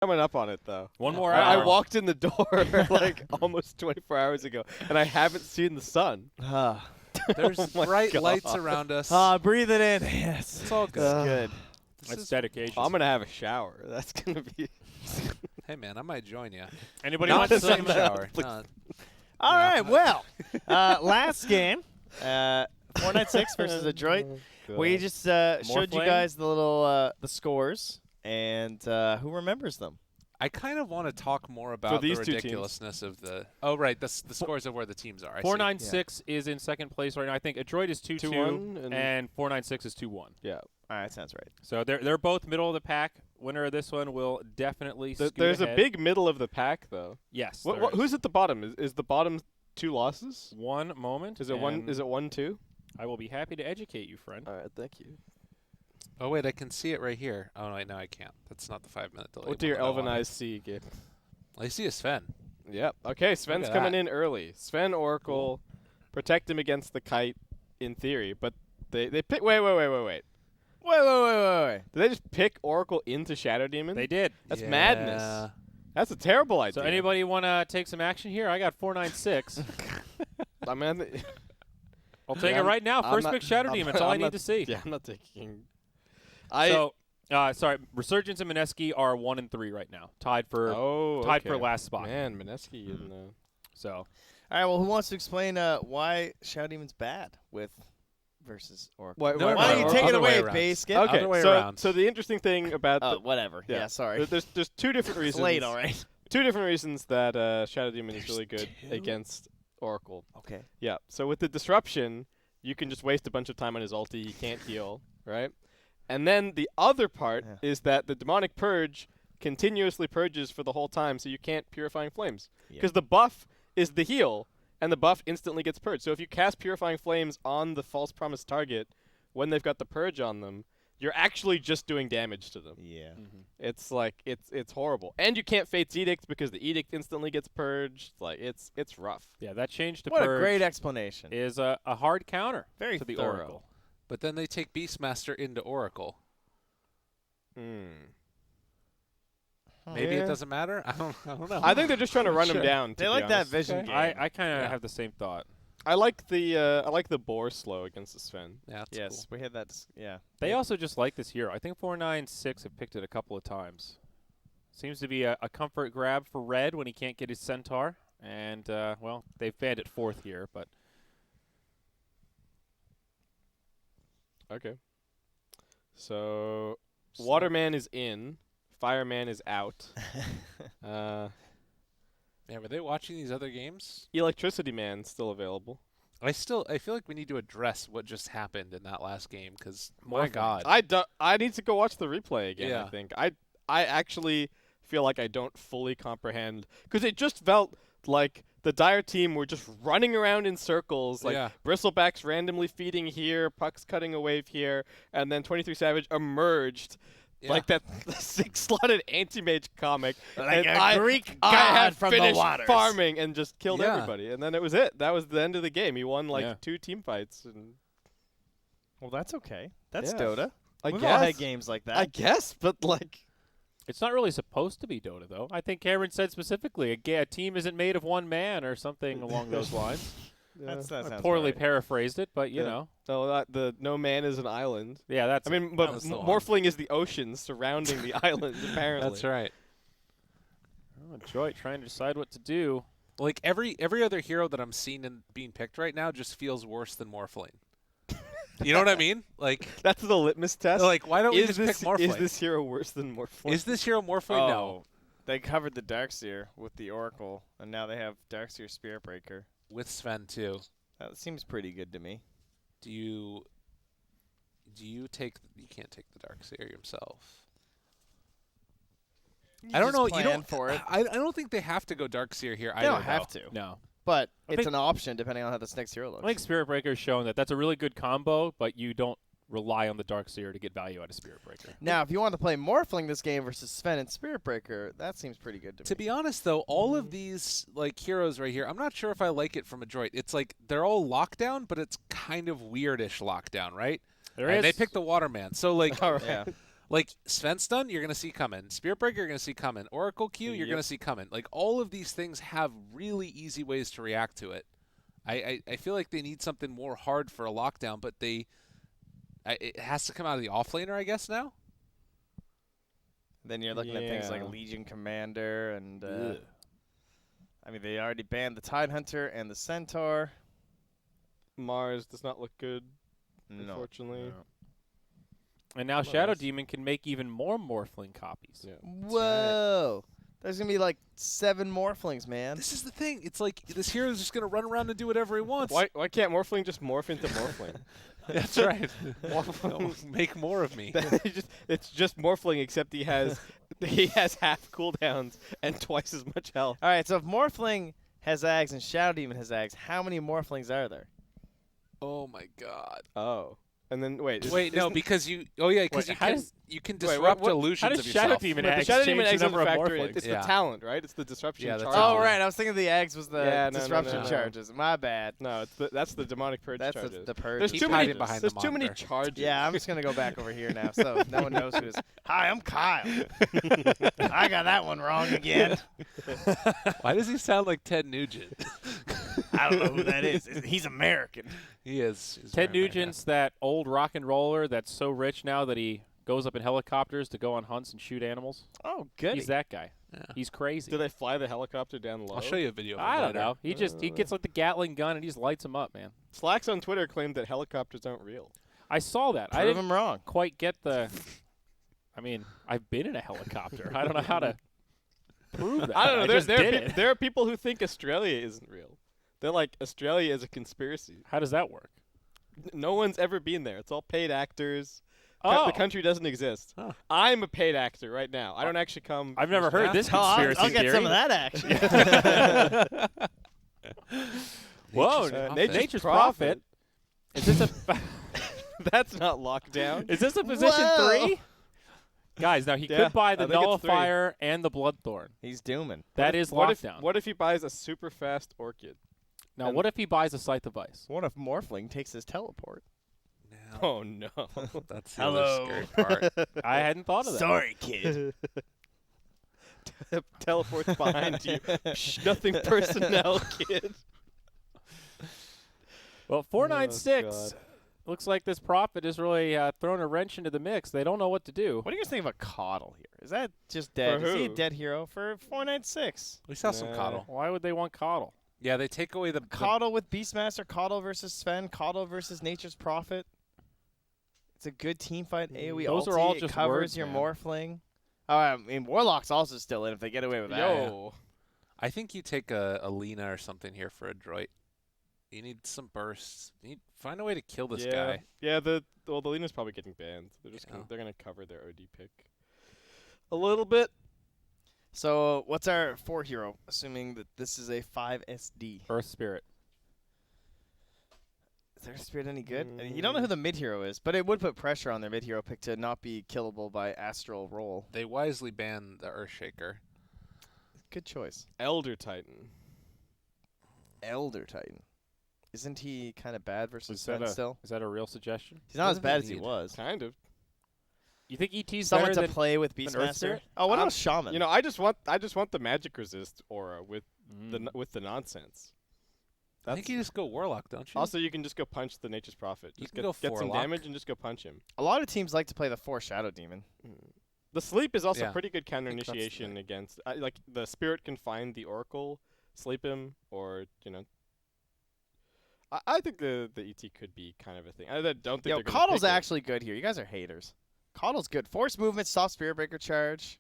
Coming up on it, though. One more I hour. walked in the door like almost 24 hours ago, and I haven't seen the sun. There's Oh my bright God. lights around us. Breathe it in. Yes. It's all good. Good. That's dedication. I'm going to have a shower. That's going to be... Hey, man, I might join you. Anybody Not want the to same say shower. Please. No. All right. Well, last game, 496 versus Adroit. We just showed you flame? guys the little the scores, and who remembers them? I kind of want to talk more about the these two teams. ridiculousness of the. Oh, right. The scores of where the teams are. I see. 496 is in second place right now. I think Adroit is 2-2, 2-1, and 496 is 2-1. Yeah. All right, sounds right. So they're both middle of the pack. Winner of this one will definitely scoot There's ahead. a big middle of the pack, though. Yes. there is. Who's at the bottom? Is the bottom 2 losses? One moment. Is it one? and Is it 1-2? I will be happy to educate you, friend. All right, thank you. Oh, wait. I can see it right here. Oh, wait. No, I can't. That's not the 5-minute delay. What do your one that I elven wanted. eyes see, Gabe? I see a Sven. Yep. Okay, Sven's at coming that. in early. Sven, Oracle, protect him against the kite in theory, but they pick. Wait. Did they just pick Oracle into Shadow Demon? They did. That's Yeah. madness. That's a terrible idea. So anybody want to take some action here? I got 496. I mean, I'll take Yeah, it right now. I'm First not- pick Shadow Demon. That's all I I'm need not- to see. Yeah, I'm not taking. Sorry. Resurgence and Mineski are 1 and 3 right now, tied for okay. last spot. Man, Mineski and So All right. Well, who wants to explain why Shadow Demon's bad with versus Oracle? Why- No, Why don't you take it other way away, around. Basskip? Okay, Other way so around. so the interesting thing about Oh, whatever. Yeah. Yeah. Sorry. there's 2 different It's reasons. late. All right. 2 different reasons that Shadow Demon is really good 2? against Oracle. Okay. Yeah. So with the disruption, you can just waste a bunch of time on his ulti. He can't heal, right? And then the other part is that the demonic purge continuously purges for the whole time, so you can't purifying flames because the buff is the heal, and the buff instantly gets purged. So if you cast purifying flames on the false promise target when they've got the purge on them, you're actually just doing damage to them. Yeah. It's like it's horrible, and you can't Fate's Edict because the edict instantly gets purged. Like it's rough. yeah, that change to What purge a great explanation. is a hard counter Very to the thorough. Oracle. But then they take Beastmaster into Oracle. Maybe Yeah. it doesn't matter. I don't know. I think they're just trying to run him Sure. down. They to be like that honest. vision Okay. game. I kind of Yeah. have the same thought. I like the boar slow against the Sven. Yeah, that's Yes, cool. we had that. Yeah. They also just like this hero. I think 496 have picked it a couple of times. Seems to be a comfort grab for Red when he can't get his Centaur. And, well, they've banned it 4th here, but Okay. So Waterman is in, Fireman is out. Yeah, were they watching these other games? Electricity Man's still available. I feel like we need to address what just happened in that last game because my Morphin. God. I need to go watch the replay again. Yeah. I think I actually feel like I don't fully comprehend because it just felt like the Dire team were just running around in circles, like Yeah. Bristlebacks randomly feeding here, Pucks cutting a wave here, and then 23 Savage emerged. Yeah. Like that 6-slotted anti-mage comic. Like and a Greek I god had from the finished waters. farming and just killed Yeah. everybody. And then it was it. That was the end of the game. He won like Yeah. 2 team fights. And Well, that's okay. That's Yeah. Dota. I We've guess. all had games like that. I guess, but like... it's not really supposed to be Dota, though. I think Cameron said specifically, a team isn't made of one man or something along those lines. that I sounds poorly right. paraphrased it, but, you Yeah. know. No, no man is an island. Yeah, that's I mean, but was the one. Morphling is the ocean surrounding the island, apparently. That's right. Adroit trying to decide what to do. Like every other hero that I'm seeing and being picked right now just feels worse than Morphling. You know what I mean? Like, That's the litmus test. like why don't we is just this, pick Morphling? Is this hero worse than Morphling? Is this hero Morphling? No. They covered the Darkseer with the Oracle, and now they have Darkseer Spirit Breaker. With Sven too. That seems pretty good to me. Do you take? You can't take the Darkseer yourself. I don't know. You don't. for it. I don't think they have to go Darkseer here. They don't have though. to, No. but I it's think- an option depending on how this next hero looks. I think Spirit Breaker has shown that that's a really good combo, but you don't rely on the Darkseer to get value out of Spirit Breaker. Now, if you want to play Morphling this game versus Sven and Spirit Breaker, that seems pretty good to To me. be honest, though, all of these like heroes right here, I'm not sure if I like it from Adroit. It's like they're all lockdown, but it's kind of weirdish lockdown, right? There And is. they picked the Waterman, so like, All right. Yeah. Like Sven Stun, you're gonna see coming. Spirit Breaker, you're gonna see coming. Oracle Q, you're gonna see coming. Like all of these things have really easy ways to react to it. I feel like they need something more hard for a lockdown, but it has to come out of the offlaner, I guess now. Then you're looking at things like Legion Commander and I mean they already banned the Tidehunter and the Centaur. Mars does not look good, unfortunately. No. And now Shadow Demon can make even more Morphling copies. Yeah. Whoa! There's gonna be like 7 Morphlings, man. This is the thing. It's like this hero is just gonna run around and do whatever he wants. Why can't Morphling just morph into Morphling? That's right. No, make more of me. It's just Morphling, except he has half cooldowns and twice as much health. All right, so if Morphling has Ags and Shadow Demon has Ags, how many Morphlings are there? Oh my god. Oh. And then wait, no, because you. Oh yeah, because you can disrupt illusions how does of Shadow yourself. Demon the Ags Shadow change Demon the Eggs number is a of factor. Morphlings? It's the talent, right? It's the disruption Yeah, that's charges. Oh right, I was thinking the Ags was the no, disruption no. charges. My bad. No, that's the demonic purge That's charges. the purge. There's Keep too many. hiding behind There's the too many monitor. charges. Yeah, I'm just gonna go back over here now, so no one knows who it is. Hi, I'm Kyle. I got that one wrong again. Why does he sound like Ted Nugent? I don't know who that is. He's American. He is. He's Ted very Nugent's that old rock and roller that's so rich now that he goes up in helicopters to go on hunts and shoot animals. Oh, good. He's that guy. Yeah. He's crazy. Do they fly the helicopter down low? I'll show you a video. Of him I don't later. know. He gets like the Gatling gun and he just lights him up, man. Slacks on Twitter claimed that helicopters aren't real. I saw that. I Prove didn't him wrong. quite get the. I mean, I've been in a helicopter. I don't know how to prove that. I don't know. just did it. There are people who think Australia isn't real. They're like, Australia is a conspiracy. How does that work? No one's ever been there. It's all paid actors. Oh. The country doesn't exist. Huh. I'm a paid actor right now. I don't actually come. I've never heard this Oh, conspiracy I'll get theory. some of that action. Whoa, Nature's Prophet. Is this a That's not lockdown. is this a position Whoa. 3? Guys, now he Yeah, could buy the I think it's 3. Nullifier and the Bloodthorn. He's dooming. That is What lockdown. if he buys a super fast orchid? Now, what if he buys a Scythe of Ice? What if Morphling takes his teleport? Now, Oh no. that's the Hello. other scary part. I hadn't thought of that. Sorry, kid. Teleports behind you. Psh, nothing personnel, kid. Well, 496 God. looks like this Prophet is really throwing a wrench into the mix. They don't know what to do. What do you guys think about Coddle here? Is that just dead? For Is he a who? dead hero for 496? We saw some Nah. coddle. Why would they want Coddle? Yeah, they take away the Coddle with Beastmaster, Coddle versus Sven, Coddle versus Nature's Prophet. It's a good team fight. AoE Those ulti, are all it just covers words, your man. Morphling. Oh, I mean, Warlock's also still in if they get away with that. Yo. I think you take a Lena or something here for Adroit. You need some bursts. You need find a way to kill this guy. Yeah, the Lena's probably getting banned. They're just Yeah. they're gonna cover their OD pick a little bit. So what's our 4 hero, assuming that this is a 5 SD? Earth Spirit. Is their spirit any good? I mean, you don't know who the mid hero is, but it would put pressure on their mid hero pick to not be killable by Astral Roll. They wisely banned the Earthshaker. Good choice. Elder Titan. Elder Titan. Isn't he kind of bad versus Is that, Sven still? is that a real suggestion? He's not What as do bad they as he need? was. Kind of. You think ET's Someone better to than play with Earth Beastmaster? Spirit? Oh, what I'm- about Shaman? You know, I just want the magic resist aura with Mm. the nonsense. I think you just go Warlock, don't you? Also, you can just go punch the Nature's Prophet. You Just can get, go get some Forlock. damage and just go punch him. a lot of teams like to play the 4 Shadow Demon. The sleep is also Yeah. pretty good counter think that's the initiation thing. against like the spirit can find the Oracle, sleep him, or I think the ET could be kind of a thing. I don't think Yo, they're gonna Coddle's pick it. actually good here. You guys are haters. Coddle's good. Force movement, soft Spirit Breaker charge.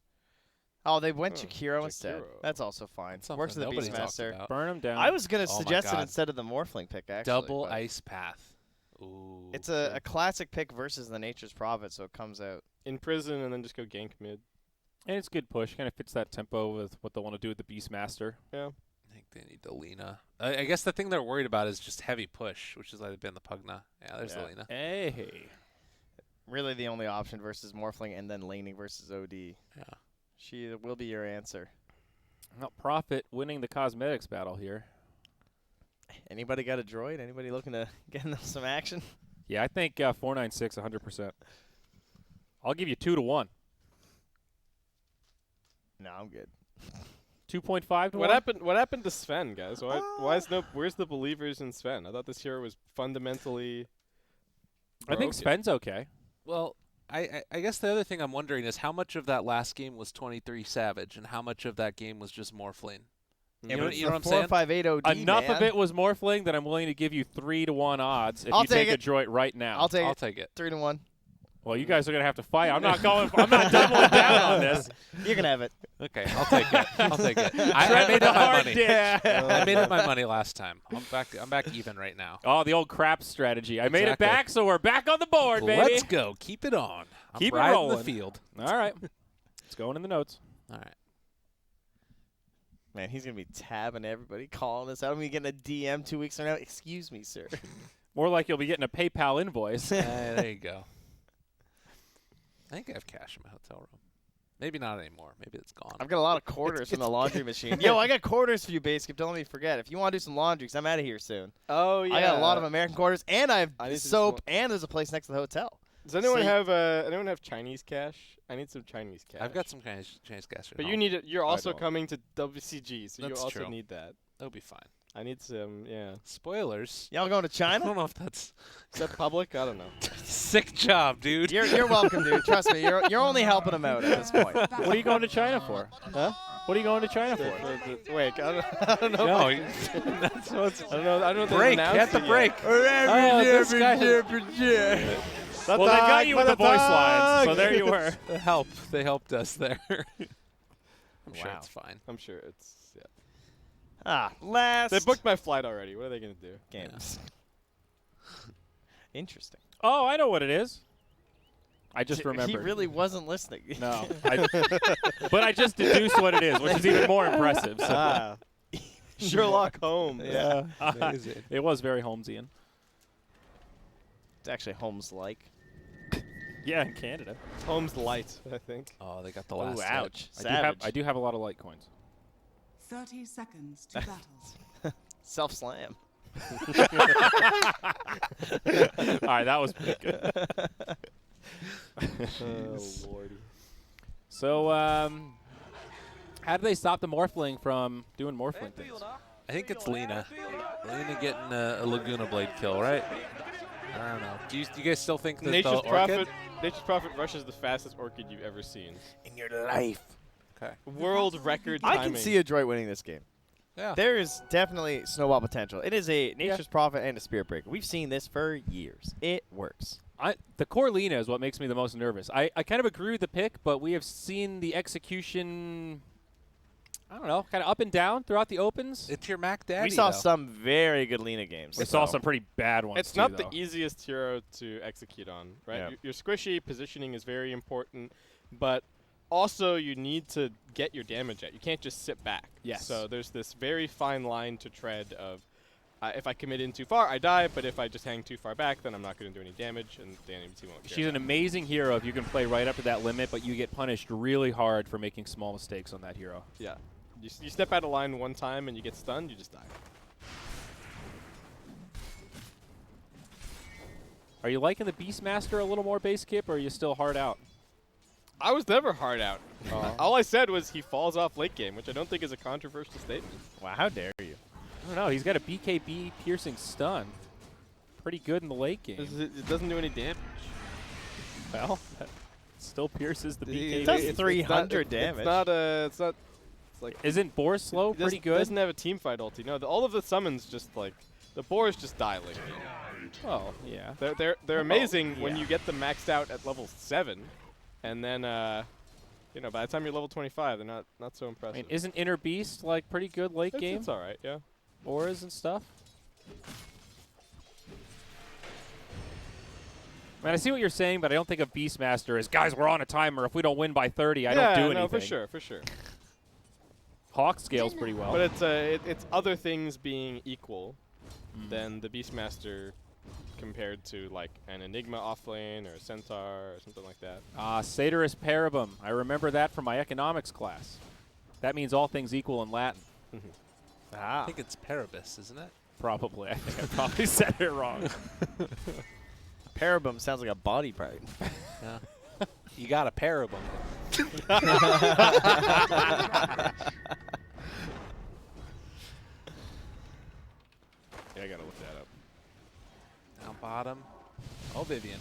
Oh, they went Oh, Chikiro instead. Chikiro. That's also fine. Something Works with the nobody talks Beastmaster. about. Burn him down. I was going to Oh my suggest it God. instead of the Morphling pick, actually. Double but Ice Path. Ooh. It's a classic pick versus the Nature's Prophet, so it comes out. in prison and then just go gank mid. and it's good push. Kind of fits that tempo with what they want to do with the Beastmaster. Yeah. I think they need the Lena. I guess the thing they're worried about is just heavy push, which is why they've been the Pugna. Yeah, there's the Yeah. Lena. Hey. Really the only option versus Morphling and then laning versus OD. Yeah. She will be your answer. Now, Prophet winning the cosmetics battle here. Anybody got a droid? Anybody looking to get into some action? Yeah, I think 496, 100%. I'll give you 2 to 1. No, I'm good. 2.5 to 1. What happened to Sven, guys? Where's the believers in Sven? I thought this hero was fundamentally I think broken. Sven's okay. Well, I guess the other thing I'm wondering is how much of that last game was 23 Savage and how much of that game was just Morphling? Mm. You know what I'm 4 saying? 5 8 OD, Enough man. of it was Morphling that I'm willing to give you 3 to 1 odds if I'll you take take it. Adroit right now. I'll take I'll it. take it. 3 to 1. Well, you guys are gonna have to fight. I'm not doubling down on this. You can have it. Okay, I'll take it. I'll take it. I made it my Hard money. dish. I made it my money last time. I'm back even right now. Oh, the old crap strategy. I made it Exactly. back, so we're back on the board, baby. Let's go. Keep it on. I'm Keep it riding rolling. the field. All right. It's going in the notes. All right. Man, he's going to be tabbing everybody, calling us out. I'm going to be getting a DM 2 weeks from now. Excuse me, sir. More like you'll be getting a PayPal invoice. There you go. I think I have cash in my hotel room. Maybe not anymore. Maybe it's gone. I've got a lot of quarters from the laundry machine. Yo, I got quarters for you, Basskip. Don't let me forget. If you want to do some laundry, because I'm out of here soon. Oh yeah. I got a lot of American quarters, and I have I need to soap, smoke. and there's a place next to the hotel. Does anyone So- have Chinese cash? I need some Chinese cash. I've got some Chinese cash. But you need it. You're also don't. coming to WCG, so you That's also true. need that. That'll be fine. I need some. Yeah. Spoilers. Y'all going to I China? don't know if that's Is that public? I don't know. sick job, dude. You're welcome, dude. Trust me. You're only helping him out at this point. What are you going to China for? Huh? What are you going to China for? Wait, I don't know. No, That's what's, I don't know. I don't know. break. Get the break. Oh, this guy. Well, they got you with the voice lines, so there you were. They helped us there. I'm sure Wow. it's fine. I'm sure it's. Yeah. Last They booked my flight already. What are they gonna do? games. Interesting. Oh, I know what it is. I just remembered. He really wasn't listening. No. But I just deduced what it is, which is even more impressive. So. Sherlock Holmes. Yeah. Amazing. It was very Holmesian. It's actually Holmes-like. Yeah, in Canada. Holmes Light, I think. Oh, they got the Ooh, last. hit. ouch. I Savage. do have a lot of Litecoins. 30 seconds to battle. Self-slam. All right, that was pretty good. Oh lordy. So, how do they stop the Morphling from doing Morphling things? I think it's Lena. Lena getting a Laguna Blade kill, right? I don't know. Do you guys still think that Nature's the Orchid? Prophet rushes the fastest Orchid you've ever seen. In your life. Okay. World record I timing. can see Adroit winning this game. Yeah. There is definitely snowball potential. It is a Nature's Prophet and a Spirit Breaker. We've seen this for years. It works. The core Lena is what makes me the most nervous. I kind of agree with the pick, but we have seen the execution, I don't know, kind of up and down throughout the opens. It's your Mac Daddy. We saw though. some very good Lena games. We saw so- some pretty bad ones. It's too, not though. the easiest hero to execute on, right? Yeah. Your squishy positioning is very important, but also you need to get your damage at. You can't just sit back. Yes. So there's this very fine line to tread of if I commit in too far, I die, but if I just hang too far back, then I'm not going to do any damage, and the enemy team won't care. She's an amazing hero if you can play right up to that limit, but you get punished really hard for making small mistakes on that hero. Yeah. You step out of line one time and you get stunned, you just die. Are you liking the Beastmaster a little more, Basskip, or are you still hard out? I was never hard out. All I said was he falls off late game, which I don't think is a controversial statement. Wow, how dare you? I don't know. He's got a BKB piercing stun. Pretty good in the late game. It doesn't do any damage. Well, that still pierces the BKB. It does 300 damage. It's not it's like Isn't Boar slow it pretty doesn't- good? Doesn't have a team fight ulti. No, all of the summons just like the boars just die late game. Oh, yeah. They're amazing when yeah. you get them maxed out at level 7, and then you know by the time you're level 25, they're not so I impressive. mean, isn't Inner Beast like pretty good late game? It's all right, yeah. Auras and stuff? I mean, I see what you're saying, but I don't think of Beastmaster as, guys, we're on a timer. If we don't win by 30, I don't do anything. no, for sure, for sure. Hawk scales pretty well. But it's other things being equal than the Beastmaster compared to like an Enigma offlane or a Centaur or something like that. Ceteris paribum. I remember that from my economics class. That means all things equal in Latin. I think it's Paribus, isn't it? Probably. I think I probably said it wrong. Parabum sounds like a body part. Yeah. You got a pair of them. Yeah, I gotta look that up. Down bottom. Oh, Vivian.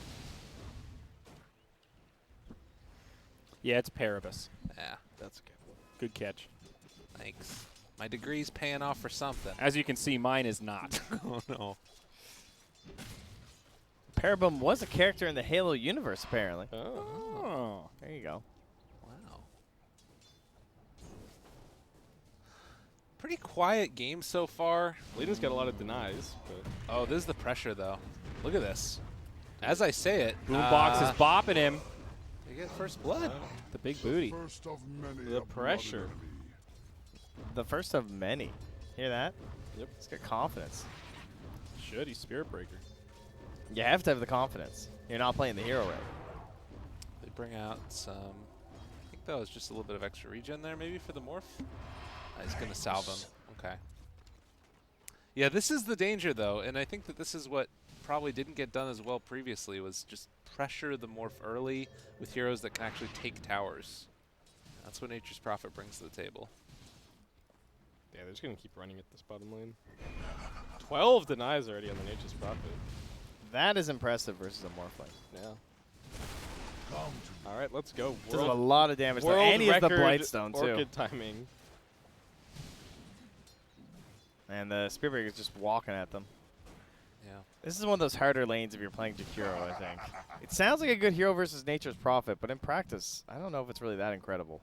Yeah, it's Paribus. Yeah, That's good. Good catch. thanks. My degree's paying off for something. As you can see, mine is not. Oh, no. Parabum was a character in the Halo universe, apparently. Oh. There you go. Wow. Pretty quiet game so far. Lena's got a lot of denies, but Oh, this is the pressure, though. Look at this. As I say it, Boombox is bopping him. they get first blood. The big booty. the pressure. The first of many. Hear that? Yep. He's got confidence. Should. He's Spirit Breaker. You have to have the confidence. You're not playing the hero right. They bring out some. I think that was just a little bit of extra regen there, maybe for the morph. He's gonna salve him. Okay. Yeah, this is the danger though, and I think that this is what probably didn't get done as well previously, was just pressure the morph early with heroes that can actually take towers. That's what Nature's Prophet brings to the table. Yeah, they're just gonna keep running at this bottom lane. 12 denies already on the Nature's Prophet. That is impressive versus a morph lane. Yeah. All right, let's go. Does a lot of damage. Though. World And he has the record Blightstone, too. Orchid timing. And the Spirit Breaker is just walking at them. Yeah. This is one of those harder lanes if you're playing Jakiro, I think. It sounds like a good hero versus Nature's Prophet, but in practice, I don't know if it's really that incredible.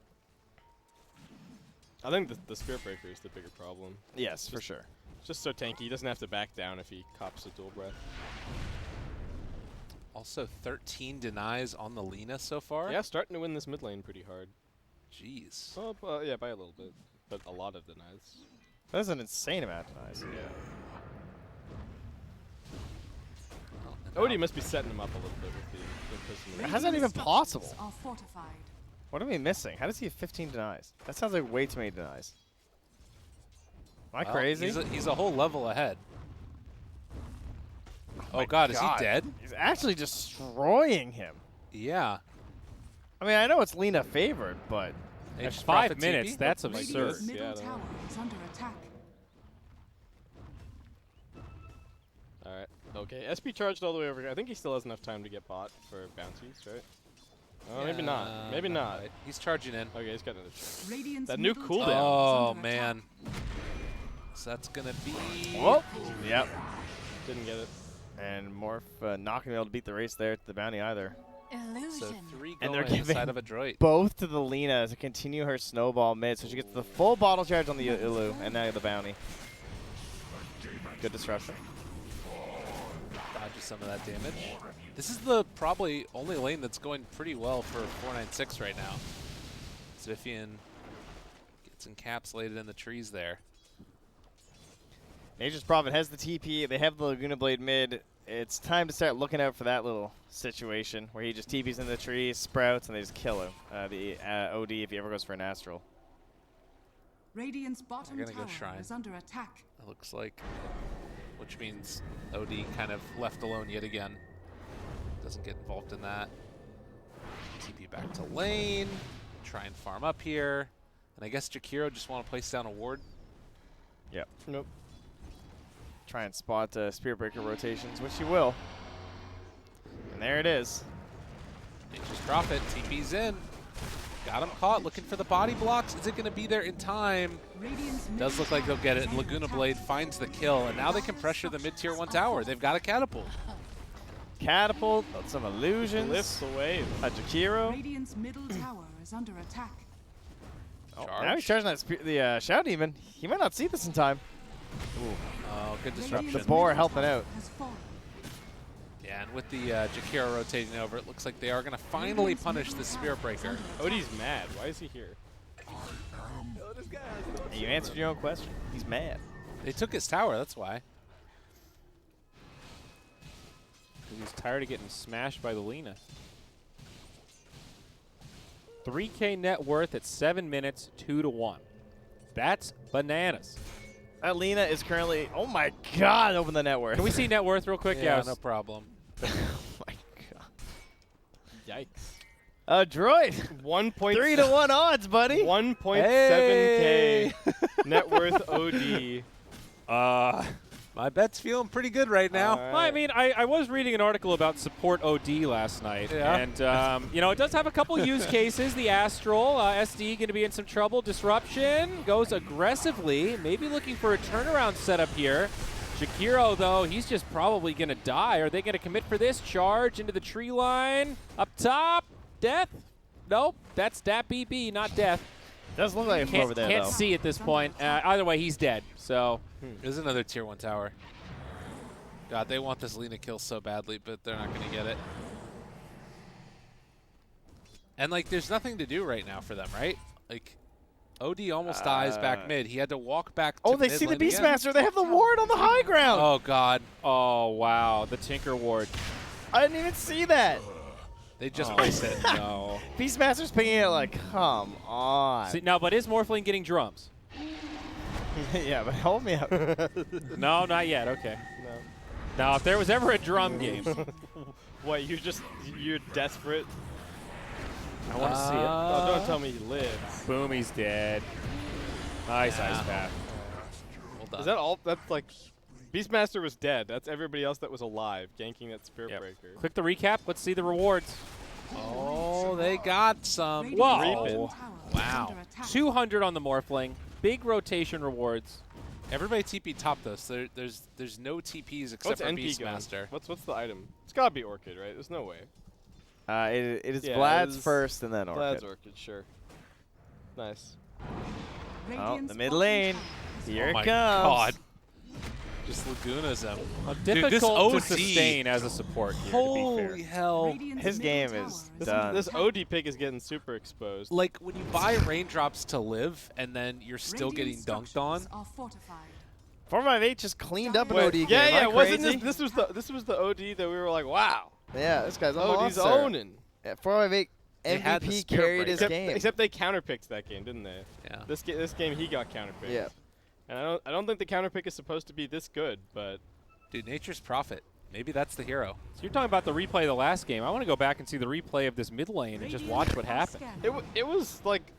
I think the Spirit Breaker is the bigger problem. Yes, for sure. Just so tanky. He doesn't have to back down if he cops a dual breath. Also, 13 denies on the Lina so far. Yeah, starting to win this mid lane pretty hard. Jeez. Oh, yeah, by a little bit, but a lot of denies. That's an insane amount of denies. Yeah. Well, and Odie now- must be setting him up a little bit with the imprisonment. How's that even possible? Are fortified. What are we missing? How does he have 15 denies? That sounds like way too many denies. Am I well, crazy? He's a whole level ahead. Oh my God, is God. he dead? He's actually destroying him. Yeah. I mean, I know it's Lina favored, but At Nature's 5 Prophet minutes, TP? that's Like absurd. Radiant's middle Yeah, I don't tower know. is under attack. All right. Okay. SP charged all the way over here. I think he still has enough time to get bought for bounties, right? Oh, maybe not. Yeah, Maybe not. quite. He's charging in. Okay, he's got another chance. Radiant's That new middle cooldown. tower is Oh under man. attack. So that's gonna be. whoop. Yep. Didn't get it. And Morph not going to be able to beat the race there to the bounty either. So Illusion. 3 And going they're giving inside of Adroit. both to the Lina to continue her snowball mid, so she gets the full bottle charge on the Ilu, and now the bounty. Good disruption. Dodges some of that damage. This is the probably only lane that's going pretty well for 496 right now. Zvifian gets encapsulated in the trees there. Nature's Prophet has the TP. They have the Laguna Blade mid. It's time to start looking out for that little situation where he just TPs in the trees, sprouts, and they just kill him. The OD if he ever goes for an Astral. Radiant's bottom They're gonna go tower Shrine. is under attack. It looks like, which means OD kind of left alone yet again. Doesn't get involved in that. TP back to lane. Try and farm up here. And I guess Jakiro just want to place down a ward. Yep. Nope. Try and spot Spirit Breaker rotations, which he will. And there it is. Nature's Prophet TP's in. Got him caught, looking for the body blocks. Is it going to be there in time? Radiant's Does look like they'll get it. And middle Laguna tower Blade finds the kill, and now they can pressure the mid-tier 1 tower. They've got a catapult. Catapult, some illusions. Lifts the wave. A Jakiro. Radiant's middle tower is under attack. Oh, Charge. now he's charging the Shadow Demon. He might not see this in time. Oh, good Radiant's disruption. The boar middle helping tower out. has fallen. Yeah, and with the Jakiro rotating over, it looks like they are going to finally punish the Spirit Breaker. Odie's mad. Why is he here? You answered your own question. He's mad. They took his tower, that's why. He's tired of getting smashed by the Lina. 3K net worth at 7 minutes, 2-1. That's bananas. That Lina is currently, oh my God, open the net worth. Can we see net worth real quick? Yeah, Yes. no problem. Oh my God. Yikes. Adroit. 1.3 to 1 odds, buddy. 1.7K net worth OD. My bet's feeling pretty good right now. All Well, I mean, I was reading an article about support OD last night, Yeah. and you know, it does have a couple use cases. The Astral SD going to be in some trouble. Disruption goes aggressively, maybe looking for a turnaround setup here. Shakiro, though, he's just probably going to die. Are they going to commit for this charge into the tree line up top? Death? Nope, that's Dat BB, not death. Does look like him over there, Can't though. see at this point. Either way, he's dead. So. There's another tier 1 tower. God, they want this Lina kill so badly, but they're not going to get it. And, like, there's nothing to do right now for them, right? Like, OD almost dies back mid. He had to walk back to Oh, they mid see the lane again. Beastmaster. They have the ward on the high ground. Oh, God. Oh, wow, the Tinker Ward. I didn't even see that. They just Oh, placed it. No. Beastmaster's picking it like, come on. See, now, but is Morphling getting drums? Yeah, but hold me up. No, not yet. Okay. No. Now, if there was ever a drum game, What, you're desperate? I want to see it. Oh, don't tell me he lives. Boom, he's dead. Nice Yeah. ice path. Well done. Is that all? That's like, Beastmaster was dead. That's everybody else that was alive, ganking that Spirit Yep. Breaker. Click the recap. Let's see the rewards. Oh, they got some. Radiant's Whoa. bottom tower is Wow. under attack. 200 on the Morphling. Big rotation rewards. Everybody TP top though, so there's no TPs except What's for NP gun? Beastmaster. What's the item? It's gotta be Orchid, right? There's no way. It is Yeah, Vlad's it is first and then Vlad's Orchid. Orchid, sure. Nice. Radiant's the mid bottom lane. tower is Here Oh it my comes. God. Just Laguna's him. Dude, this Difficult to OD. sustain as a support here, to be Holy fair. hell. Radiant's His middle game tower is This, done. this OD pick is getting super exposed. Like when you buy raindrops to live and then you're still getting Radiant dunked on. structures are fortified. 458 just cleaned up an Wait, OD game. yeah, Am I wasn't crazy? this was the OD that we were like, wow, Yeah, this guy's a OD's monster. owning. Yeah, 458 They had the MVP Spirit carried his Breaker. game. Except they counterpicked that game, didn't they? Yeah. This game he got counterpicked. Yeah. And I don't think the counterpick is supposed to be this good, but Dude, Nature's Prophet. Maybe that's the hero. So you're talking about the replay of the last game. I want to go back and see the replay of this mid lane and just watch what happened. it was like,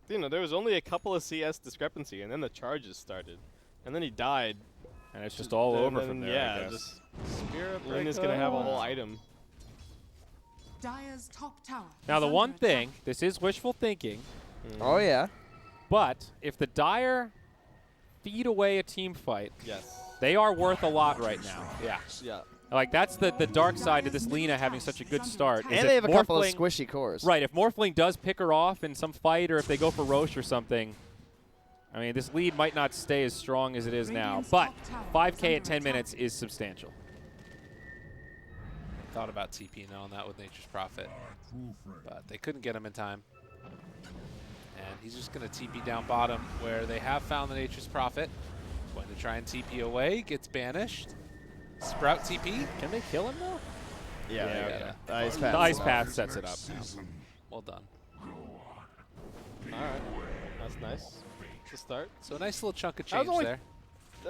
you know, there was only a couple of CS discrepancy, and then the charges started, and then he died. And it's just all and over then, from there, Yeah, I guess. just Spirit Luna's gonna have a whole item. Dire's top tower. Now, is the under one attack. thing, this is wishful thinking, Oh, yeah. but if the Dire feed away a team fight, Yes. they are worth a lot right now. Yeah. Yeah. Like, that's the dark side to this Lina having such a good start. is And if they have a couple of Morphling- squishy cores. Right, if Morphling does pick her off in some fight or if they go for Roche or something, I mean, this lead might not stay as strong as it is now. Radiant's But top tower is 5K at under 10 attack. minutes is substantial. Thought about TPing on that with Nature's Prophet. But they couldn't get him in time. And he's just going to TP down bottom where they have found the Nature's Prophet. Going to try and TP away. Gets banished. Sprout TP. Can they kill him, though? Yeah. Yeah, yeah. okay. The ice The path. ice path sets it up. Well done. All right. That's nice. To start. So a nice little chunk of That was change only- there.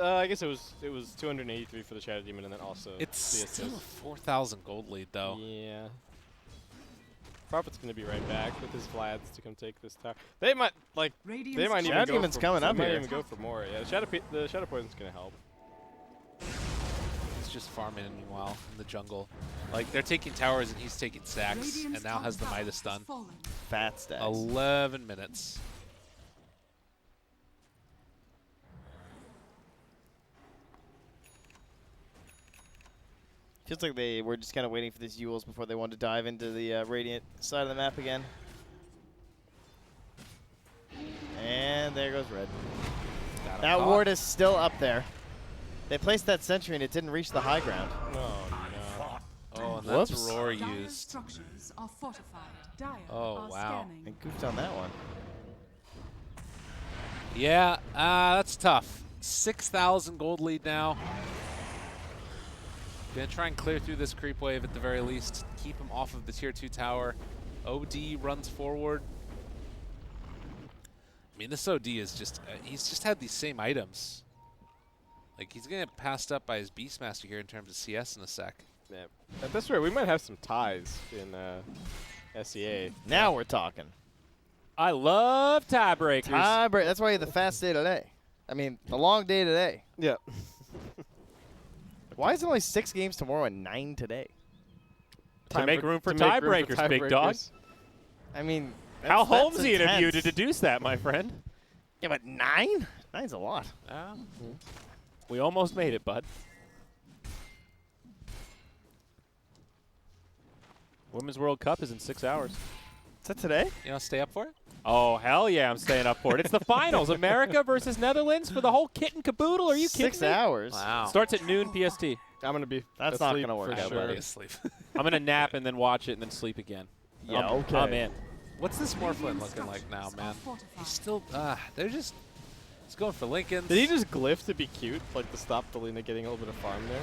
I guess it was 283 for the Shadow Demon, and then also It's the still a assist. 4,000 gold lead, though. Yeah. Prophet's gonna be right back with his Vlads to come take this tower. They might like. Radiant's They might top even Shadow go Demon's for, coming they up might here. even go for more. Yeah, the Shadow Poison's gonna help. He's just farming meanwhile in the jungle. Like, they're taking towers and he's taking stacks, Radiant's and now top has the tower Midas has stun. fallen. Fat stacks. 11 minutes. Feels like they were just kind of waiting for these Yules before they wanted to dive into the Radiant side of the map again. And there goes red. Got him That caught. ward is still up there. They placed that sentry and it didn't reach the high ground. No, no. Oh, and that's Whoops. Roar Dire's used. structures are fortified. Dire Oh, are wow. scanning. And goofed on that one. Yeah, that's tough. 6,000 gold lead now. Gonna try and clear through this creep wave at the very least. Keep him off of the tier 2 tower. OD runs forward. I mean, this OD is just, he's just had these same items. Like, he's gonna get passed up by his Beastmaster here in terms of CS in a sec. Yeah. At this rate, we might have some ties in SEA. Now we're talking. I love tiebreakers. Tiebreak. That's why you had the fast day today. I mean, the long day today. Yeah. Why is it only 6 games tomorrow and 9 today? To make room for tiebreakers, big dog. I mean, How that's Holmesian of you to intense. deduce that, my friend. Yeah, but 9? 9's a lot. We almost made it, bud. Women's World Cup is in 6 hours. Is that today? You know, stay up for it? Oh, hell yeah, I'm staying up for it. It's the finals. America versus Netherlands for the whole kit and caboodle. Are you kidding 6 me? hours? Wow. Starts at noon PST. I'm gonna be. That's not asleep gonna work for out, sure. buddy. Asleep. I'm going to nap and then watch it and then sleep again. Yeah, okay. I'm in. What's this Morphlin looking like now, man? He's still, they're just, he's going for Lincolns. Did he just glyph to be cute, like to stop Delina getting a little bit of farm there?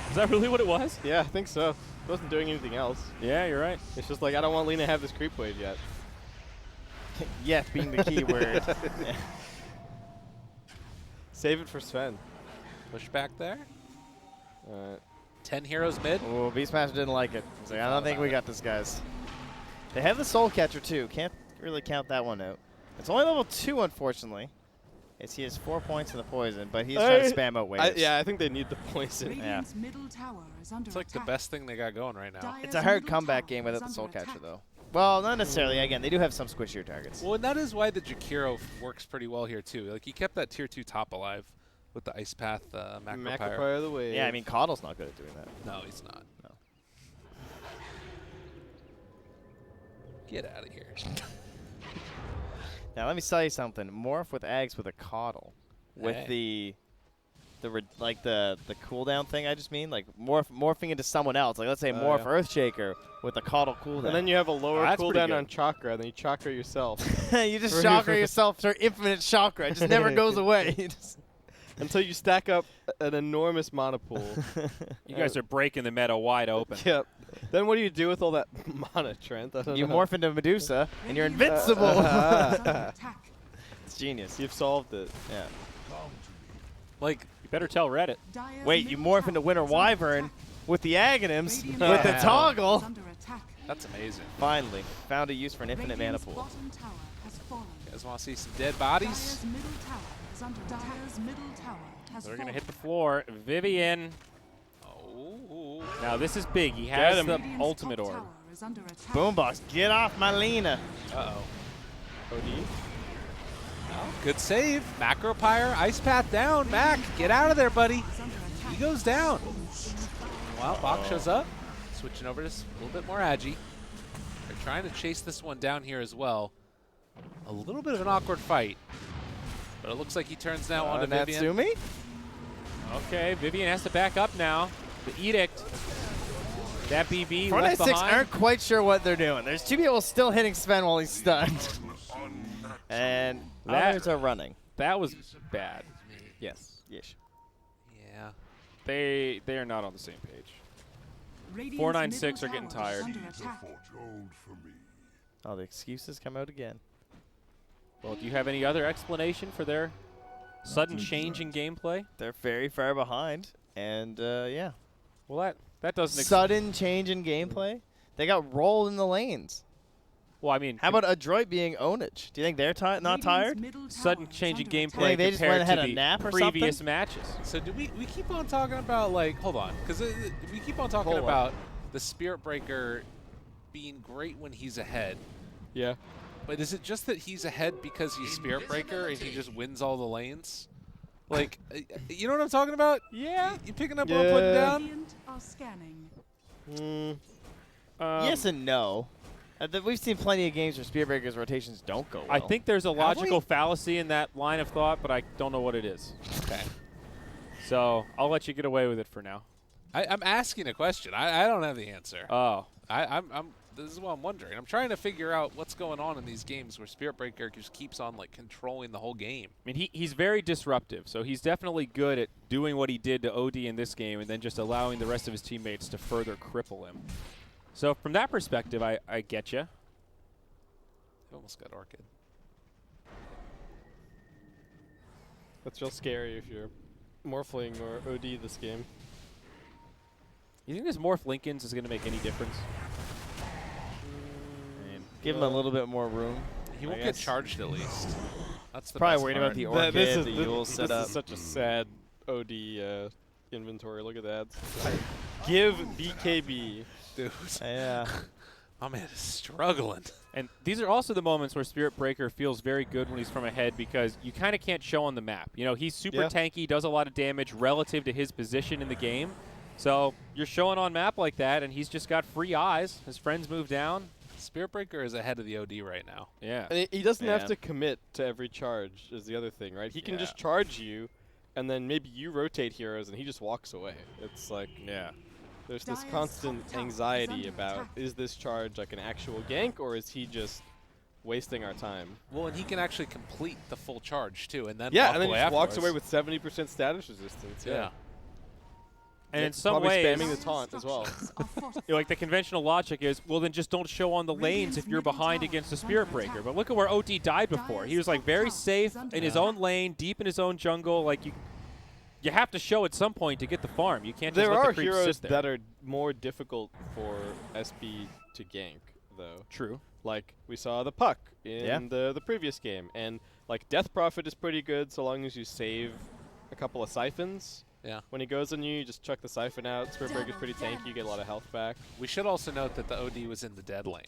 Is that really what it was? Yeah, I think so. He wasn't doing anything else. Yeah, you're right. It's just like I don't want Lina to have this creep wave yet. Yet being the key word. Save it for Sven. Push back there. 10 Alright. heroes mid. Oh, Beastmaster didn't like it. He's like, I don't think we got this, guys. They have the Soul Catcher, too. Can't really count that one out. It's only level 2, unfortunately. He has 4 points in the poison, but he's trying to spam out waves. Yeah, I think they need the poison. Radiant's middle tower is under It's like the attack. best thing they got going right now. Dire's It's a hard middle comeback tower game is without the Soul under Catcher, attack. though. Well, not necessarily. Again, they do have some squishier targets. Well, and that is why the Jakiro works pretty well here, too. Like, he kept that tier 2 top alive with the Ice Path Macropyre. Macropyre of the wave. Yeah, I mean, Coddle's not good at doing that. No, he's not. No. Get out of here. Now, let me tell you something. Morph with Ags with a Coddle. With Hey. the cooldown thing, I just mean. Like, morphing into someone else. Like, let's say Oh, Morph yeah. Earthshaker with a Coddle cooldown. And then you have a lower That's pretty cooldown good. on chakra, then you chakra yourself. you just chakra yourself to infinite chakra. It just never goes away. You just Until you stack up an enormous mana pool. You guys are breaking the meta wide open. Yep. Then what do you do with all that mana, Trent? I don't You know. morph into Medusa, and you're invincible. Is under attack. It's genius. You've solved it. Yeah. Like, You better tell Reddit. Dire's Wait, you middle morph tower into Winter is under Wyvern attack. with the Aghanims, Radiant's with the Yeah. toggle. is under attack. that's amazing. Finally, found a use for an infinite mana Radiant's pool. bottom tower has fallen. You guys want to see some dead bodies? Dire's middle tower is under attack. Dire's middle tower has They're fallen. going to hit the floor. Vivian. Oh. Now, this is big. He has him. the Radiant's ultimate top orb. tower is under attack. Boombox, get off my Lena. Uh-oh. OD? Good save. Macropyre, Ice Path down. Mac, get out of there, buddy. Is under attack. He goes down. Well, Bach shows up. Switching over to a little bit more agi. They're trying to chase this one down here as well. A little bit of an awkward fight. But it looks like he turns now onto Vivian. Natsumi? Okay, Vivian has to back up now. The edict. That BB Front left 6 behind. aren't quite sure what they're doing. There's 2 people still hitting Sven while he's stunned. And others are running. That was bad. Yes. Yeesh. Yeah. They are not on the same page. Radiant's 496 middle are getting tower is tired. under attack. Oh, the excuses come out again. Well, do you have any other explanation for their sudden change in gameplay? They're very far behind. And, yeah. Well, that doesn't. Sudden change in gameplay? They got rolled in the lanes. Well, I mean, How about Adroit being ownage? Do you think they're not Radiant's tired? middle tower sudden is change in under attack. gameplay Think they just went compared ahead to a the nap or previous something? matches? So do we keep on talking about, like, hold on, because we keep on talking Hold on. about the Spirit Breaker being great when he's ahead. Yeah. But is it just that he's ahead because he's Spirit Breaker and he just wins all the lanes? Like, you know what I'm talking about? Yeah. You picking up what I'm putting Yeah. down? Radiant are scanning. Yes and no. We've seen plenty of games where Spear Breaker's rotations don't go well. I think there's a logical we? fallacy in that line of thought, but I don't know what it is. Okay. So I'll let you get away with it for now. I'm asking a question. I don't have the answer. Oh. This is what I'm wondering. I'm trying to figure out what's going on in these games where Spirit Breaker just keeps on like controlling the whole game. I mean, he's very disruptive, so he's definitely good at doing what he did to OD in this game and then just allowing the rest of his teammates to further cripple him. So from that perspective, I get you. I almost got Orchid. That's real scary if you're Morphling or OD this game. You think this Morph Lincolns is going to make any difference? Give him a little bit more room. He I won't get guess. charged at least. That's the Probably best worried part. about the Orchid, the Yule this setup. is such a sad OD inventory. Look at that. Give BKB. Dude. Yeah. My man is struggling. And these are also the moments where Spirit Breaker feels very good when he's from ahead because you kind of can't show on the map. You know, he's super tanky, does a lot of damage relative to his position in the game. So you're showing on map like that, and he's just got free eyes. His friends move down. Spirit Breaker is ahead of the OD right now. Yeah. And he doesn't have to commit to every charge is the other thing, right? He can just charge you, and then maybe you rotate heroes, and he just walks away. It's like, there's this constant anxiety about, is this charge like an actual gank, or is he just wasting our time? Well, and he can actually complete the full charge, too, and then Yeah, walk and then he away just walks away afterwards. with 70% status resistance. Yeah. And in some probably ways, spamming the taunt as well. you know, like the conventional logic is, well, then just don't show on the lanes if you're behind against a Spirit Breaker. But look at where OD died before. He was like very safe in his own lane, deep in his own jungle. Like you have to show at some point to get the farm. You can't just There let are the creeps heroes sit there. that are more difficult for SB to gank, though. True. Like we saw the Puck in the previous game, and like Death Prophet is pretty good so long as you save a couple of siphons. Yeah. When he goes on you just chuck the siphon out. Spirit Breaker's pretty tanky, you get a lot of health back. We should also note that the OD was in the dead lane.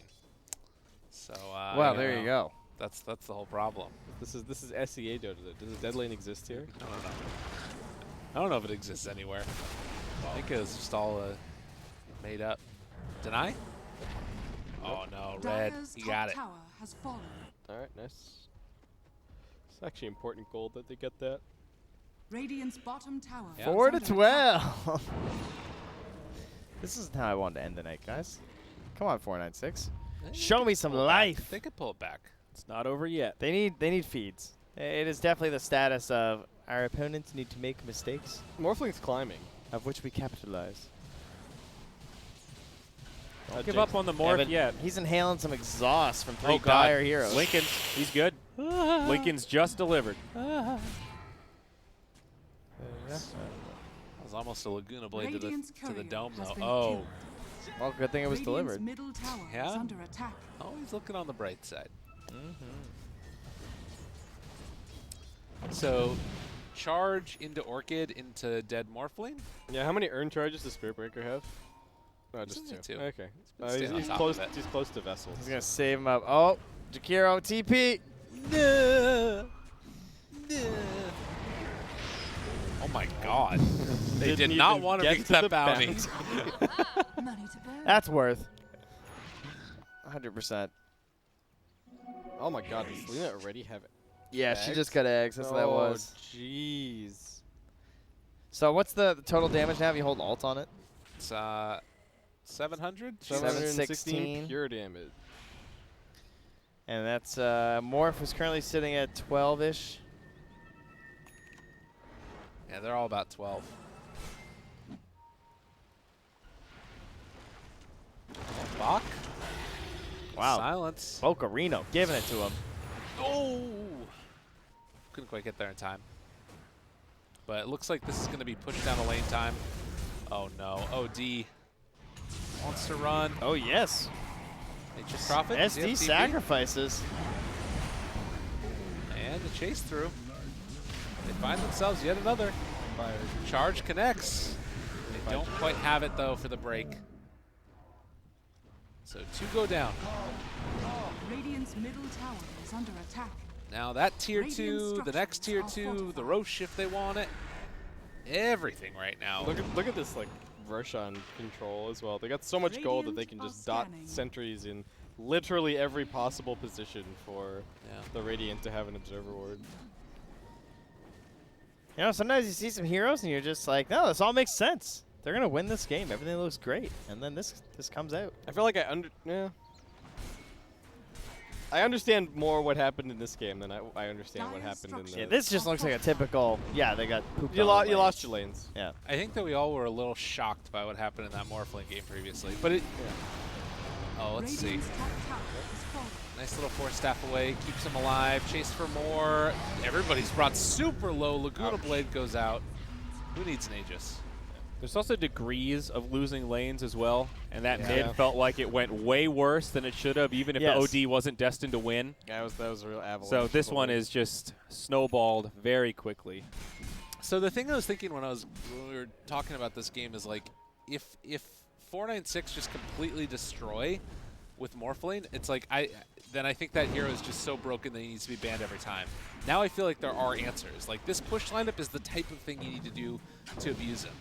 So well, there you go. That's the whole problem. This is SEA Dota. Does a dead lane exist here? I don't know. I don't know if it exists anywhere. I think it was just all made up. Deny? Oh no, red. You got it. All right, nice. It's actually important gold that they get that. Radiant's bottom tower. Yeah. 4 to 12. This isn't how I wanted to end the night, guys. Come on, 496. Show me some life. They could pull it back. It's not over yet. They need feeds. It is definitely the status of our opponents need to make mistakes, Morphling's climbing. of which we capitalize. Don't give up on the morph yet. He's inhaling some exhaust from 3 Oh, God. dire heroes. Lincoln, he's good. Lincoln's just delivered. That was almost a Laguna Blade to the dome, though. been Oh. Well, good thing it was delivered. Middle tower Yeah? is under attack. Always looking on the bright side. So, charge into Orchid into dead Morphling. Yeah, how many earn charges does Spirit Breaker have? Oh, just only 2. two. Okay. been staying on He's top close. of it. He's close to Vessels. He's gonna save him up. Oh, Jakiro TP. Oh my God. They did Didn't not even want to get make to that the bounty. Money to burn. That's worth 100%. Oh my God, does Lena already have it? Yeah, she Eggs? just got eggs. That's what that was. Jeez. So what's the total damage now if you hold alt on it? It's 700? 716 pure damage. And that's Morph is currently sitting at 12-ish. Yeah, they're all about 12. Bach? Wow. Silence. Bocarino giving it to him. Oh! Couldn't quite get there in time. But it looks like this is going to be pushed down a lane time. Oh no. OD wants to run. Oh, yes. Nature's Prophet. Does he have SD TP? sacrifices. And the chase through. They find themselves yet another. Charge connects. They don't quite have it though for the break. So 2 go down. Radiant's middle tower is under attack. Now that tier Radiant 2, the next tier structures are 2, the fortified. Roche if they want it. Everything right now. Look at this like Roshan control as well. They got so much gold that they can Radiant just are dot scanning. sentries in literally every possible position for Yeah. the Radiant to have an observer ward. You know, sometimes you see some heroes and you're just like, no, this all makes sense. They're going to win this game. Everything looks great. And then this comes out. I feel like I understand more what happened in this game than I understand what happened in the. Yeah, this just looks like a typical, they got pooped You on. lost your lanes. Yeah. I think that we all were a little shocked by what happened in that Morphling game previously. But it. Oh, let's see. Radiant's top tower is falling. Nice little force staff away, keeps him alive, chase for more. Everybody's brought super low. Laguna Blade goes out. Who needs an Aegis? There's also degrees of losing lanes as well, and that Yeah. mid felt like it went way worse than it should have, even if Yes. the OD wasn't destined to win. That was a real avalanche. So this of one goals. is just snowballed very quickly. So the thing I was thinking when we were talking about this game is like, if 496 just completely destroy with Morphling, it's like then I think that hero is just so broken that he needs to be banned every time. Now I feel like there are answers. Like this push lineup is the type of thing you need to do to abuse him.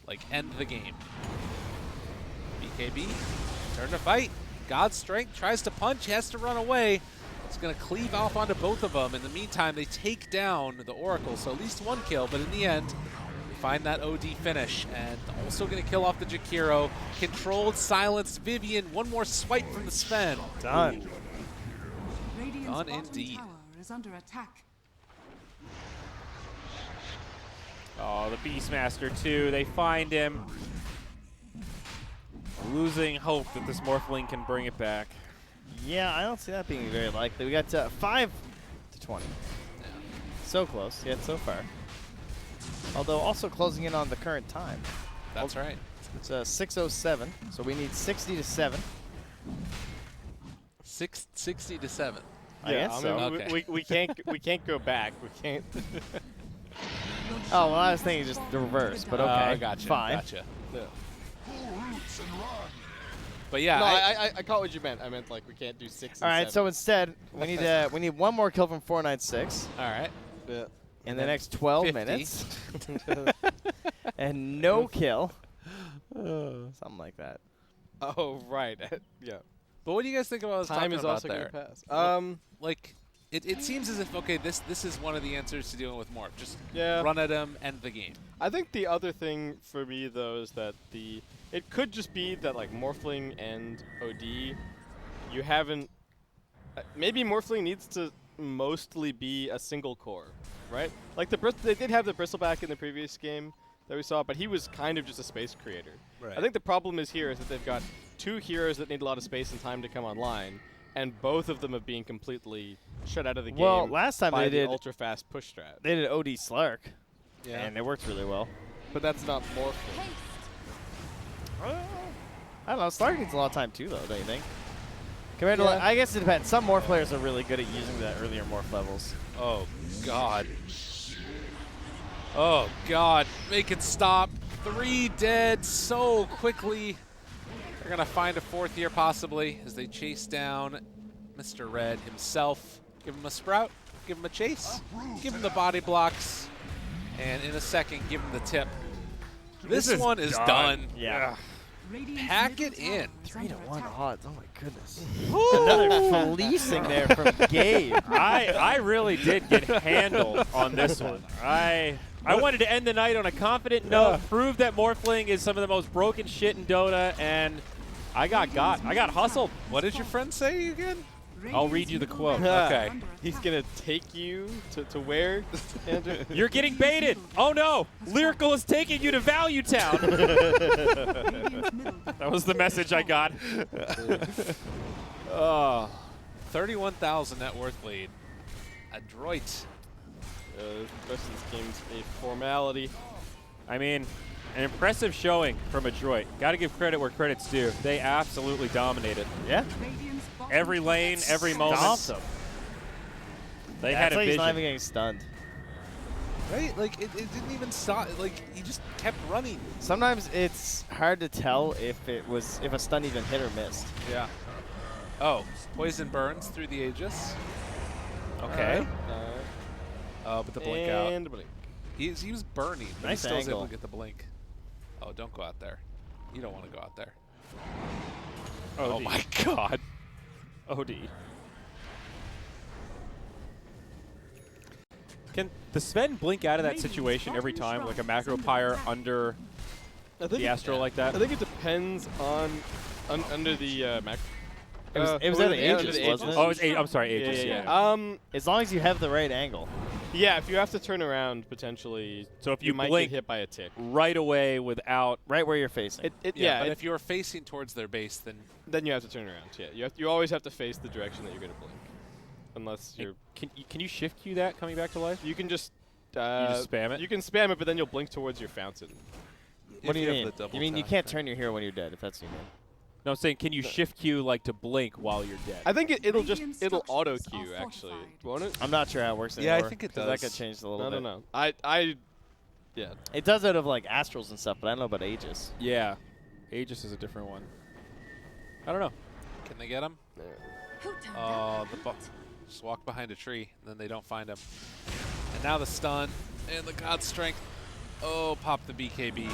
Like end the game. BKB, turn to fight. God's Strength tries to punch, he has to run away. It's going to cleave off onto both of them. In the meantime, they take down the Oracle, so at least one kill, but in the end, find that OD finish, and also going to kill off the Jakiro. Controlled, silenced Vivian. One more swipe from the Sven. Done. Radiant's Done bottom indeed. tower is under attack. Oh, the Beastmaster too. They find him. Losing hope that this Morphling can bring it back. Yeah, I don't see that being very likely. We got 5 to 20. So close, yet so far. Although also closing in on the current time. That's right. It's 6:07, so we need 60 to 7. 60 to 7. I guess I so. mean, Okay. we can't go back. We can't. Oh, well, I was thinking just the reverse, but okay, Gotcha. fine. Gotcha. No, But yeah, I caught what you meant. I meant like we can't do 6. All and right, so 7. instead we need one more kill from 496 all right. Yeah. in the next 12 50. minutes, and no kill, something like that. Oh right. Yeah. But what do you guys think about what I was Time talking is about also there? gonna pass. Like, it seems as if, okay, this is one of the answers to dealing with Morph. Just Yeah. run at him, end the game. I think the other thing for me though is that it could just be that like Morphling and OD, you haven't. Maybe Morphling needs to mostly be a single core, right? Like they did have the Bristleback in the previous game that we saw, but he was kind of just a space creator. Right. I think the problem is here is that they've got 2 heroes that need a lot of space and time to come online, and both of them are being completely shut out of the game. Well, last time by they the did ultra fast push strat, they did OD Slark, Yeah. and it worked really well. but that's not Morphling. I don't know. Slark needs a lot of time too, though, don't you think? Compared to, Yeah. like, I guess it depends. Some morph players are really good at using the earlier morph levels. Oh, God. Oh, God. Make it stop. 3 dead so quickly. They're going to find a 4th here, possibly, as they chase down Mr. Red himself. Give him a sprout. Give him a chase. Give him the body blocks. And in a second, give him the tip. This one is done. Yeah. Radiant's Pack middle it in. tower is 3 to under 1 attack. odds. Oh my goodness. Another fleecing there from Gabe. I really did get handled on this one. I wanted to end the night on a confident note, prove that Morphling is some of the most broken shit in Dota, and I got hustled. What did your friend say again? I'll read you the quote. Okay. He's gonna take you to where, Andrew? You're getting baited. Oh no, Lyrical is taking you to Value Town. Radiant's middle That was the message I got. Oh. 31,000 net worth lead. Adroit. The rest of this game's a formality. I mean, an impressive showing from Adroit. Got to give credit where credit's due. They absolutely dominated. Yeah. Radiant's bottom Every tower lane, every moment. Stomped him. They Yeah, had it's a like he's not vision. even getting stunned. Right? Like, it didn't even stop. Like, he just kept running. Sometimes it's hard to tell if a stun even hit or missed. Yeah. Oh, poison burns through the Aegis. Okay. Oh, but the blink out. And blink. He was burning, but Nice he still was able angle. to get the blink. Oh, don't go out there. You don't want to go out there. Oh my God. OD. Can the Sven blink out of that situation every time, like a macro pyre under the Astro like that? I think it depends on under the Mac. It was under at the under Aegis, the wasn't it? Oh, it's I'm sorry, Yeah, Aegis. yeah, Yeah. yeah. As long as you have the right angle. Yeah, if you have to turn around, potentially, So if you you might blink get hit by a tick. right away without, Right where you're facing. Yeah, but it- if you're facing towards their base, then then you have to turn around. Yeah, you always have to face the direction that you're gonna blink, unless you're. can you shift cue that coming back to life? You can just. just spam it? You can spam it, but then you'll blink towards your fountain. What do you mean? have the double You mean you tap. can't turn your hero when you're dead, if that's what you mean. No, I'm saying, can you shift Q like to blink while you're dead? I think it'll Radiant auto structures queue are actually, fortified. won't it? I'm not sure how it works Yeah, I anymore. think it 'cause That does. got changed a little I bit. don't know. Yeah. It does out of like Astrals and stuff, but I don't know about Aegis. Yeah. Aegis is a different one. I don't know. Can they get him? Who turned Oh, down the the bu just walk behind a tree, and then they don't find him. And now the stun and the God Strength. Oh, pop the BKB.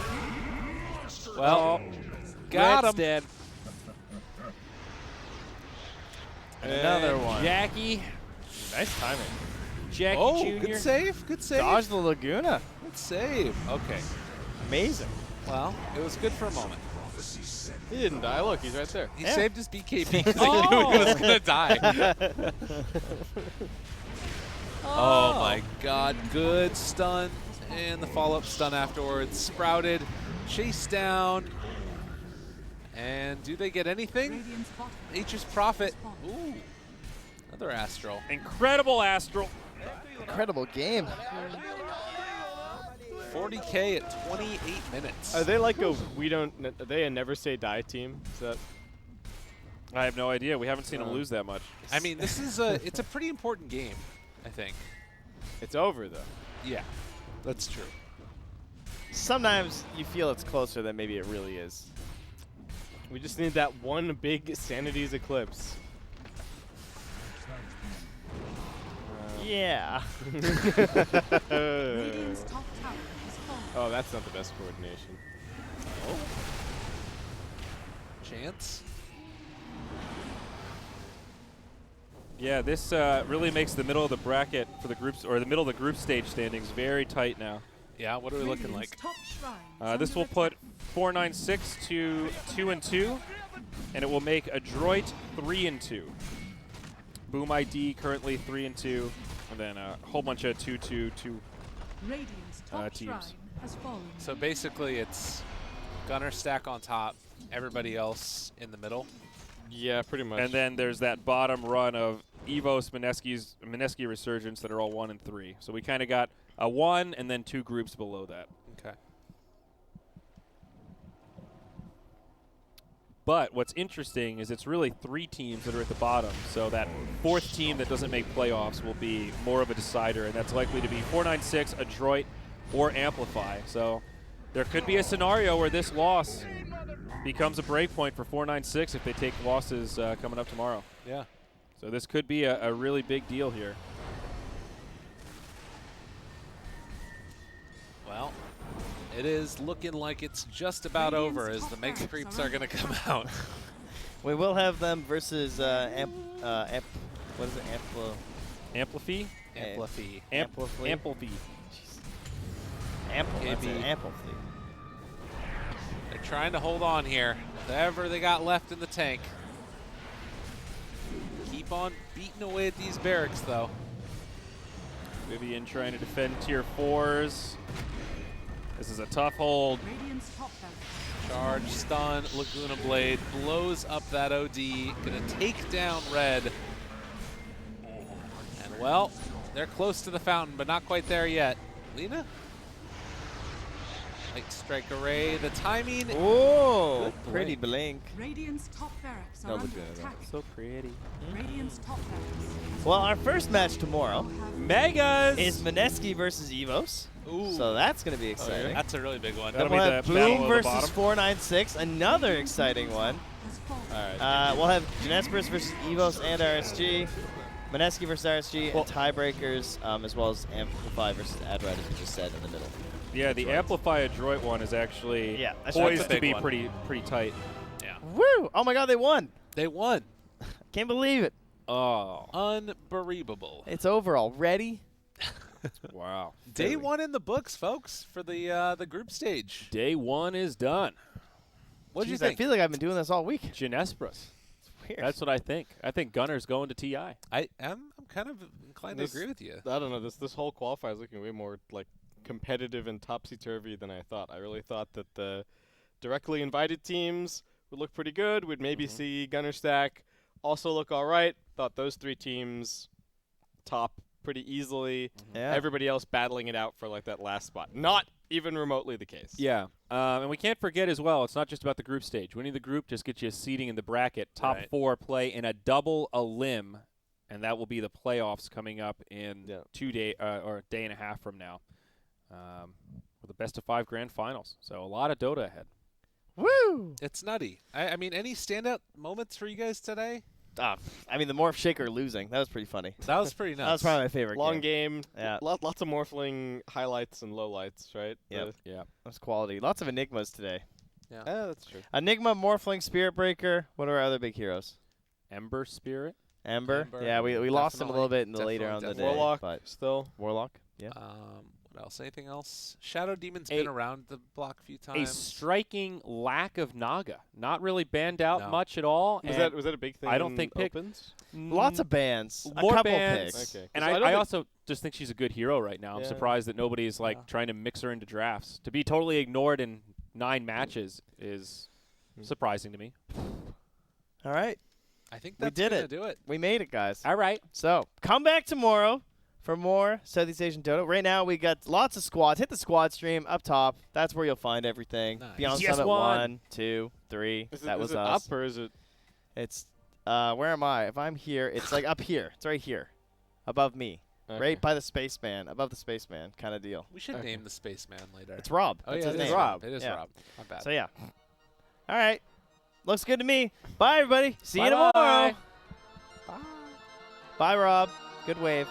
Well, got Red's him. dead. Another one. Jackie. Nice timing. Jackie Oh, Jr. good save. Good save. Dodge the Laguna. Good save. Okay. Amazing. Well, it was good for a moment. He didn't die. Look, he's right there. He Yeah. saved his BKB because he knew he was going to die. Oh my god, good stun. And the follow-up stun afterwards. Sprouted, chased down. And do they get anything? Radiant's bottom Nature's Prophet. Ooh, another Astral. Incredible Astral. Incredible game. 40K at 28 minutes. Are they like a are they a never say die team? Is that I have no idea. We haven't seen him lose that much. I mean, this is it's a pretty important game, I think. it's over though? Yeah, that's true. Sometimes you feel it's closer than maybe it really is. We just need that one big Sanity's Eclipse. Yeah. Radiant's top tower has fallen. Oh, that's not the best coordination. Oh. Chance. Yeah, this really makes the middle of the bracket for the groups, or the middle of the group stage standings, very tight now. Yeah, what are we looking Radiant's like? top shrine is This under will put attack. 496 to 2-2, and it will make Adroit 3-2. Boom ID currently 3-2, and then a whole bunch of 2-2-2. Radiant's top teams. shrine has fallen. So basically, it's Gunner stack on top, everybody else in the middle. Yeah, pretty much. And then there's that bottom run of Evos, Mineski Resurgence that are all 1 and 3. So we kind of got a 1 and then 2 groups below that. Okay. But what's interesting is it's really 3 teams that are at the bottom. So that 4th team that doesn't make playoffs will be more of a decider, and that's likely to be 496, Adroit, or Amplify. So there could be a scenario where this loss becomes a break point for 496 if they take losses coming up tomorrow. Yeah. So this could be a really big deal here. Well, it is looking like it's just about over as the Mega Creeps are going to come out. We will have them versus what is it? Amplify? Amplify. Amplify. Amplify. Ample. That's KB. an Amplify. They're trying to hold on here. Whatever they got left in the tank. Keep on beating away at these barracks, though. Vivian trying to defend tier 4s. This is a tough hold. Radiant's top barracks. Charge, stun, Laguna Blade, blows up that OD. Gonna take down Red. And well, they're close to the fountain, but not quite there yet. Lena? Light strike array, the timing. Oh, Good pretty blink. blink. Radiant's top barracks No, are under Laguna, though. attack. So pretty. Radiant's top barracks Well, our first match tomorrow have Megas! is Mineski versus Evos. Ooh. So that's going to be exciting. That's a really big one. That'll Then we'll be have the battle Boom of the versus bottom. 496, another exciting one. has fallen. All right. We'll have Jinesbrus versus Evos and RSG, Mineski versus RSG, Well- and tiebreakers, as well as Amplify versus Adroit, as we just said, in the middle. Yeah, the Amplify Adroit one is actually Yeah, that's poised a to big be one. pretty tight. Yeah. Woo! Oh my God, they won! They won. Can't believe it. Oh, Unbelievable. It's over already. wow. Day Philly. 1 in the books, folks, for the group stage. Day 1 is done. What did you Jeez, I think? feel like I've been doing this all week. Jinesbrus. It's weird. That's what I think. I think Gunner's going to TI. I'm kind of inclined to This- agree with you. I don't know. This whole qualifier is looking way more like competitive and topsy-turvy than I thought. I really thought that the directly invited teams would look pretty good. We'd maybe see Gunner Stack also look all right. Thought those 3 teams top pretty easily. Yeah. Everybody else battling it out for like that last spot. Not even remotely the case. Yeah, and we can't forget as well, it's not just about the group stage. Winning the group just gets you a seeding in the bracket. Top Right. 4 play in a double elim, and that will be the playoffs coming up in 2 day or a day and a half from now, with the best of 5 grand finals. So a lot of Dota ahead. Woo! It's nutty. I mean, any standout moments for you guys today? I mean, the Morph Shaker losing. That was pretty funny. That was pretty nuts. That was probably my favorite Long game. game. Yeah. Lots of Morphling highlights and lowlights, right? Yep. Yeah. That was quality. Lots of Enigmas today. Yeah. That's true. Enigma, Morphling, Spirit Breaker. What are our other big heroes? Ember Spirit. Ember. Ember, Yeah, we lost him a little bit in the definitely, later on in the day. Warlock But still. Warlock. Yeah. What else? Anything else? Shadow Demon's A- been around the block a few A times. striking lack of Naga. Not really banned out No. much at all. Was and that a big thing? I don't in think pick- opens. Lots of bans. More a couple bans. picks. Okay. And 'Cause I don't think- also just think she's a good hero right now. I'm Yeah. surprised that nobody's like trying to mix her into drafts. To be totally ignored in 9 matches is surprising to me. All right. I think We that's did gonna it. do it. We made it, guys. All right. So come back tomorrow for more Southeast Asian Dota. Right now we got lots of squads. Hit the squad stream up top. That's where you'll find everything. Nice. Beyond Yes, Summit one. 1, 2, 3. That was is it us. up or is it? It's where am I? If I'm here, it's like up here. It's right here, above me, Okay. right by the spaceman, above the spaceman, kind of deal. We should Okay. name the spaceman later. It's Rob. Oh That's yeah, his it is name. Rob. It is Yeah. Rob. Not bad. So yeah. All right. Looks good to me. Bye everybody. See you Bye-bye. tomorrow. Bye Rob. Good wave.